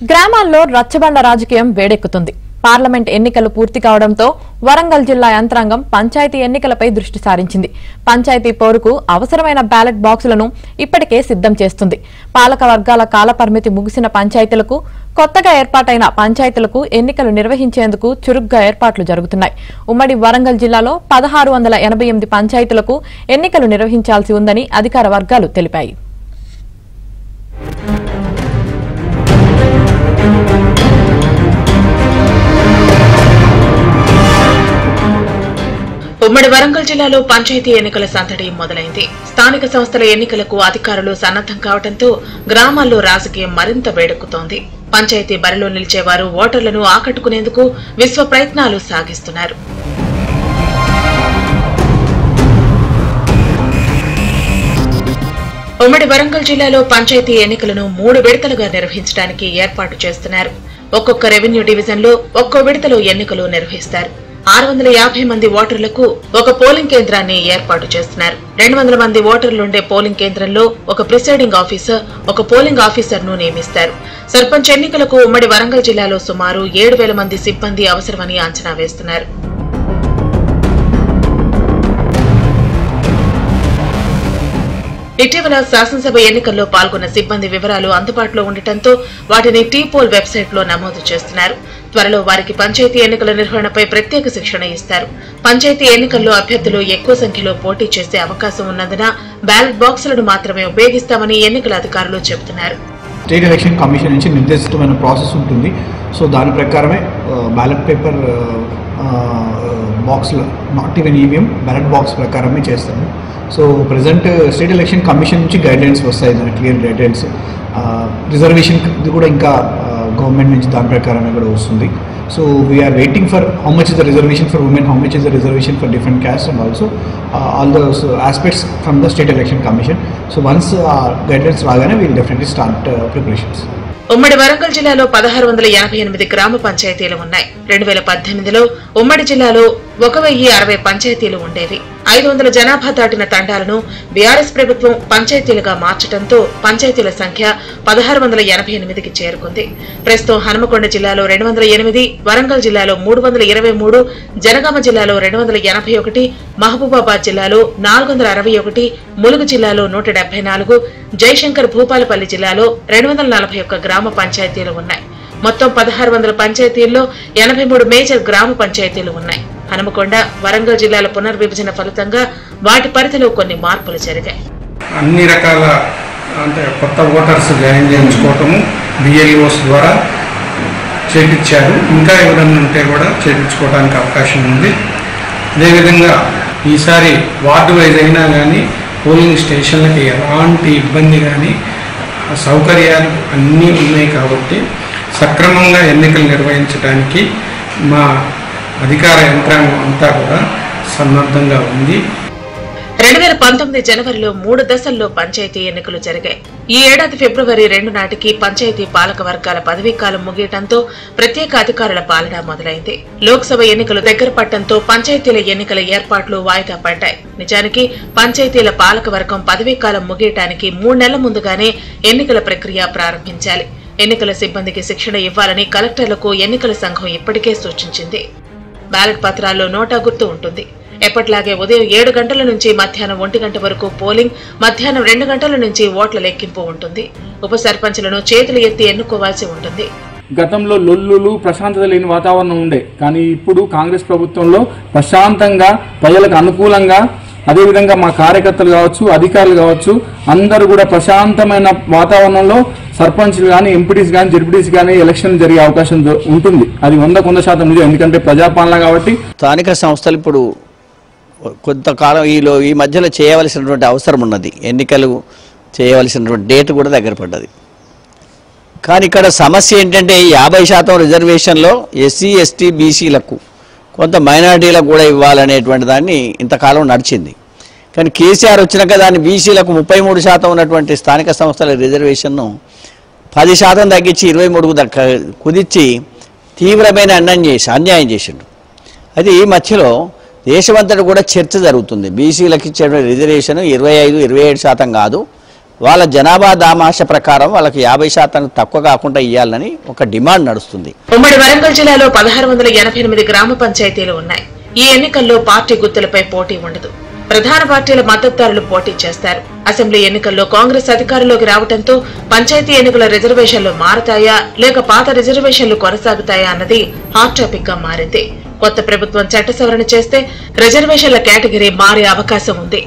గ్రామాల్లో రచ్చబండ రాజకీయం వేడెక్కుతుంది. పార్లమెంట్ ఎన్నికలు పూర్తి కావడంతో వరంగల్ జిల్లా యంత్రాంగం పంచాయతీ ఎన్నికలపై దృష్టి సారించింది. పంచాయతీ పోరుకు అవసరమైన బ్యాలెట్ బాక్సులను ఇప్పటికే సిద్ధం చేస్తుంది. పాలక వర్గాల కాలపరిమితి ముగిసిన పంచాయతీలకు, కొత్తగా ఏర్పాటైన పంచాయతీలకు ఎన్నికలు నిర్వహించేందుకు చురుగ్గా ఏర్పాట్లు జరుగుతున్నాయి. ఉమ్మడి వరంగల్ జిల్లాలో 1688 పంచాయతీలకు ఎన్నికలు నిర్వహించాల్సి ఉందని అధికార వర్గాలు తెలిపాయి. ఉమ్మడి వరంగల్ జిల్లాలో పంచాయతీ ఎన్నికల సందడి మొదలైంది. స్థానిక సంస్థల ఎన్నికలకు అధికారులు సన్నద్దం కావడంతో గ్రామాల్లో రాజకీయం మరింత వేడెక్కుతోంది. పంచాయతీ బరిలో నిలిచేవారు ఓటర్లను ఆకట్టుకునేందుకు విశ్వ ప్రయత్నాలు సాగిస్తున్నారు. ఉమ్మడి వరంగల్ జిల్లాలో పంచాయతీ ఎన్నికలను 3 విడతలుగా నిర్వహించడానికి ఏర్పాటు చేస్తున్నారు. ఒక్కొక్క రెవెన్యూ డివిజన్ లో ఒక్కో విడతలో ఎన్నికలు నిర్వహిస్తారు. 650 మంది ఓటర్లకు ఒక పోలింగ్ కేంద్రాన్ని ఏర్పాటు చేస్తున్నారు. 200 మంది ఓటర్లుండే పోలింగ్ కేంద్రంలో ఒక ప్రిసైడింగ్ ఆఫీసర్, ఒక పోలింగ్ ఆఫీసర్ ను నియమిస్తారు. సర్పంచ్ ఎన్నికలకు ఉమ్మడి వరంగల్ జిల్లాలో సుమారు 7,000 మంది సిబ్బంది అవసరమని అంచనా వేస్తున్నారు. ఇటీవల శాసనసభ ఎన్నికల్లో పాల్గొన్న సిబ్బంది వివరాలు అందుబాటులో ఉండటంతో వాటిని టీపోల్ వెబ్సైట్ లో నమోదు చేస్తున్నారు. త్వరలో వారికి పంచాయతీ ఎన్నికల నిర్వహణపై ప్రత్యేక శిక్షణ ఇస్తారు. పంచాయతీ ఎన్నికల్లో అభ్యర్థులు ఎక్కువ సంఖ్యలో పోటీ చేసే అవకాశం ఉన్నందున బ్యాలెట్ బాక్సులను మాత్రమే ఉపయోగిస్తామని ఎన్నికల అధికారులు చెబుతున్నారు. స్టేట్ ఎలక్షన్ కమిషన్ నుంచి నిర్దేశితమైన ప్రాసెస్ ఉంటుంది. సో దాని ప్రకారమే బ్యాలెట్ పేపర్ బాక్స్లో not even EVM ballot box ప్రకారమే చేస్తాము. So present state election commission నుంచి గైడ్లైన్స్ వస్తాయి, దాని క్లియర్ గైడ్లైన్స్. రిజర్వేషన్ ఇది కూడా ఇంకా గవర్నమెంట్ నుంచి దాని ప్రకారమే కూడా వస్తుంది. So we are waiting for how much is the reservation for women, how much is the reservation for different caste and also all those aspects from the state election commission. So once guidelines రాగానే we'll definitely start preparations. ఉమ్మడి వరంగల్ జిల్లాలో 1688 గ్రామ పంచాయతీలు ఉన్నాయి. 2018లో ఉమ్మడి జిల్లాలో 1060 పంచాయతీలు ఉండేవి. 500 జనాభా దాటిన తండాలను బీఆర్ఎస్ ప్రభుత్వం పంచాయతీలుగా మార్చడంతో పంచాయతీల సంఖ్య 1688కి చేరుకుంది. ప్రస్తుతం హనుమకొండ జిల్లాలో 208, వరంగల్ జిల్లాలో 323, జనగామ జిల్లాలో 281, మహబూబాబాద్ జిల్లాలో 461, ములుగు జిల్లాలో 174, జయశంకర్ భూపాలపల్లి జిల్లాలో 241 గ్రామ పంచాయతీలు ఉన్నాయి. మొత్తం 1600 పంచాయతీల్లో 83 మేజర్ గ్రామ పంచాయతీలు ఉన్నాయి. హనుమకొండ, వరంగల్ జిల్లాల పునర్విభజన ఫలితంగా వాటి పరిధిలో కొన్ని మార్పులు జరిగాయి. అన్ని రకాల అంటే కొత్త ఓటర్స్ జాయిన్ చేయించుకోవటము బిఎల్ఓస్ ద్వారా చేయించారు. ఇంకా ఎవరైనా ఉంటే కూడా చేయించుకోవడానికి అవకాశం ఉంది. అదేవిధంగా ఈసారి వార్డు వైజ్ అయినా కానీ పోలింగ్ స్టేషన్లకి ఎలాంటి ఇబ్బంది కానీ సౌకర్యాలు అన్నీ ఉన్నాయి కాబట్టి సక్రమంగా ఎన్నికలు నిర్వహించడానికి మా అధికార యంత్రాంగం అంతా కూడా సన్నద్ధంగా ఉంది. 2019 జనవరిలో 3 దశల్లో పంచాయతీ ఎన్నికలు జరిగాయి. ఈ ఏడాది ఫిబ్రవరి 2 నాటికి పంచాయతీ పాలక వర్గాల పదవీకాలం ముగియటంతో ప్రత్యేక అధికారుల పాలన మొదలైంది. లోక్సభ ఎన్నికలు దగ్గర పడటంతో పంచాయతీల ఎన్నికల ఏర్పాట్లు వాయిదా పడ్డాయి. నిజానికి పంచాయతీల పాలక వర్గం పదవీకాలం ముగియటానికి 3 నెలల ముందుగానే ఎన్నికల ప్రక్రియ ప్రారంభించాలి. ఎన్నికల సిబ్బందికి శిక్షణ ఇవ్వాలని కలెక్టర్లకు ఎన్నికల సంఘం ఇప్పటికే సూచించింది. బ్యాలెట్ పత్రాల్లో నోటా గుర్తు ఉంటుంది. ఎప్పట్లాగే ఉదయం 7 గంటల నుంచి మధ్యాహ్నం 1 గంట వరకు పోలింగ్, మధ్యాహ్నం 2 గంటల నుంచి ఓట్ల లెక్కింపు ఉంటుంది. ఉప సర్పంచులను చేతులు ఎత్తి ఎన్నుకోవాల్సి ఉంటుంది. గతంలో లొల్లులు, ప్రశాంతత లేని వాతావరణం ఉండే, కానీ ఇప్పుడు కాంగ్రెస్ ప్రభుత్వంలో ప్రశాంతంగా ప్రజలకు అనుకూలంగా, అదేవిధంగా మా కార్యకర్తలు కావచ్చు, అధికారులు కావచ్చు, అందరూ కూడా ప్రశాంతమైన వాతావరణంలో సర్పంచ్లు కానీ, ఎంపీటీస్ కానీ, జెడ్పీటీస్ కానీ ఎలక్షన్ జరిగే అవకాశం ఉంటుంది. అది 100% నిజం. ఎందుకంటే ప్రజాపాలన కాబట్టి స్థానిక సంస్థలు ఇప్పుడు కొంతకాలం ఈ మధ్యలో చేయవలసినటువంటి అవసరం ఉన్నది. ఎన్నికలు చేయవలసినటువంటి డేట్ కూడా దగ్గర పడ్డది. కానీ ఇక్కడ సమస్య ఏంటంటే 50% రిజర్వేషన్లో ఎస్సీ, ఎస్టీ, బీసీలకు, కొంత మైనారిటీలకు కూడా ఇవ్వాలనేటువంటి దాన్ని ఇంతకాలం నడిచింది. కానీ కేసీఆర్ వచ్చినాక దాన్ని బీసీలకు 33% ఉన్నటువంటి స్థానిక సంస్థల రిజర్వేషన్ను 10% తగ్గించి 23కు కుదిర్చి తీవ్రమైన అన్యాయం చేసిండు. అది మధ్యలో దేశమంతటా కూడా చర్చ జరుగుతుంది. బీసీలకు ఇచ్చే రిజర్వేషన్ 25-27% కాదు, వాళ్ళ జనాభా దామాష ప్రకారం వాళ్ళకి 50% తక్కువ కాకుండా ఇవ్వాలని ఒక డిమాండ్ నడుస్తుంది. ఉమ్మడి వరంగల్ జిల్లాలో 1688 గ్రామ పంచాయతీలు ఉన్నాయి. ఈ ఎన్నికల్లో పార్టీ గుర్తులపై పోటీ ఉండదు. ప్రధాన పార్టీల మద్దతుదారులు పోటీ చేస్తారు. అసెంబ్లీ ఎన్నికల్లో కాంగ్రెస్ అధికారంలోకి రావడంతో పంచాయతీ ఎన్నికల రిజర్వేషన్లు మారతాయా లేక పాత రిజర్వేషన్లు కొనసాగుతాయా అన్నది హాట్ టాపిక్ గా మారింది. కొత్త ప్రభుత్వం చట్ట సవరణ చేస్తే రిజర్వేషన్ల కేటగిరీ మారే అవకాశం ఉంది.